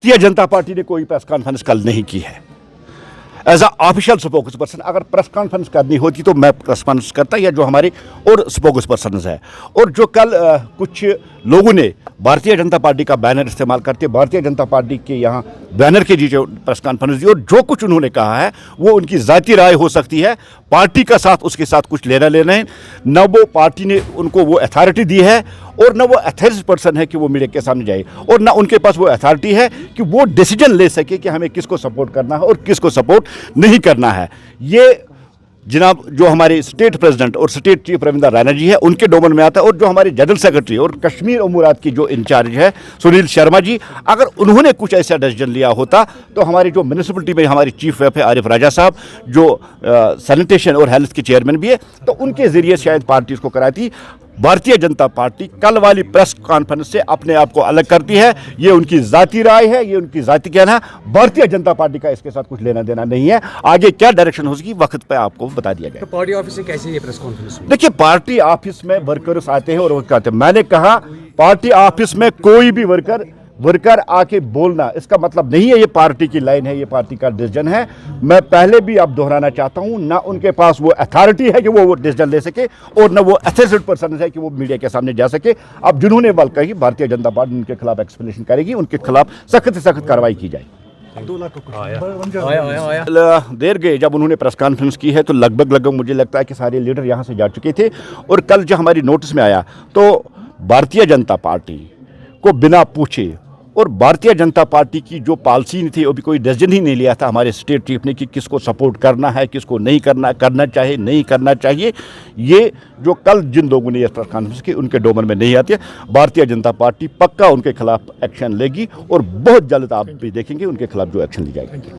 Bharatiya Janata party ने कोई press conference कल नहीं की है as a official spokesperson. अगर प्रेस कॉन्फ्रेंस करनी होती तो मैं प्रेस कॉन्फ्रेंस करता, या जो हमारे और स्पोक्स पर्सन है। और जो कल कुछ लोगों ने भारतीय जनता पार्टी का बैनर इस्तेमाल करते भारतीय जनता पार्टी के यहाँ बैनर के नीचे प्रेस कॉन्फ्रेंस दी, और जो कुछ उन्होंने कहा है वो उनकी ज़ाती राय हो सकती है, पार्टी का साथ उसके साथ कुछ लेना लेना है। न वो पार्टी ने उनको वो अथॉरिटी दी है और न वो अथॉरिटी पर्सन है कि वो मीडिया के सामने जाए, और न उनके पास वो अथॉरिटी है कि वो डिसीजन ले सके कि हमें किसको सपोर्ट करना है और किसको सपोर्ट नहीं करना है। ये जनाब जो हमारे स्टेट प्रेसिडेंट और स्टेट चीफ रविंद्र रैना जी है उनके डोमेन में आता है, और जो हमारे जनरल सेक्रेटरी और कश्मीर अमूरात की जो इंचार्ज है सुनील शर्मा जी, अगर उन्होंने कुछ ऐसा डिसीजन लिया होता तो हमारी जो म्यूनिसिपलिटी में हमारी चीफ वेप है आरिफ राजा साहब, जो सैनिटेशन और हेल्थ के चेयरमैन भी है, तो उनके ज़रिए शायद पार्टी इसको कराती। भारतीय जनता पार्टी कल वाली प्रेस कॉन्फ्रेंस से अपने आप को अलग करती है। ये उनकी ज़ाती राय है, ये उनकी ज़ाती कहना है। भारतीय जनता पार्टी का इसके साथ कुछ लेना देना नहीं है। आगे क्या डायरेक्शन होगी वक्त पे आपको बता दिया जाएगा। तो पार्टी ऑफिस से कैसे ये प्रेस कॉन्फ्रेंस? देखिए, पार्टी ऑफिस में वर्कर्स आते हैं और वो कहते हैं। मैंने कहा पार्टी ऑफिस में कोई भी वर्कर आके बोलना, इसका मतलब नहीं है ये पार्टी की लाइन है, ये पार्टी का डिसीजन है। मैं पहले भी अब दोहराना चाहता हूं, ना उनके पास वो अथॉरिटी है कि वो डिसीजन ले सके, और ना वो अथॉरिटी पर्सन है कि वो मीडिया के सामने जा सके। अब जिन्होंने बात कही, भारतीय जनता पार्टी उनके खिलाफ एक्सप्लेनेशन करेगी, उनके खिलाफ सख्त से सख्त कार्रवाई की जाएगी। देर गए जब उन्होंने प्रेस कॉन्फ्रेंस की है तो लगभग मुझे लगता है कि सारे लीडर यहाँ से जा चुके थे, और कल जब हमारी नोटिस में आया तो भारतीय जनता पार्टी को बिना पूछे, और भारतीय जनता पार्टी की जो पॉलिसी थी अभी कोई डिसीजन ही नहीं लिया था हमारे स्टेट चीफ ने कि किसको सपोर्ट करना है, किसको नहीं करना चाहिए, नहीं करना चाहिए। ये जो कल जिन लोगों ने ये प्रेस कॉन्फ्रेंस की उनके डोमेन में नहीं आती है। भारतीय जनता पार्टी पक्का उनके खिलाफ एक्शन लेगी, और बहुत जल्द आप भी देखेंगे उनके खिलाफ जो एक्शन ली जाएगी।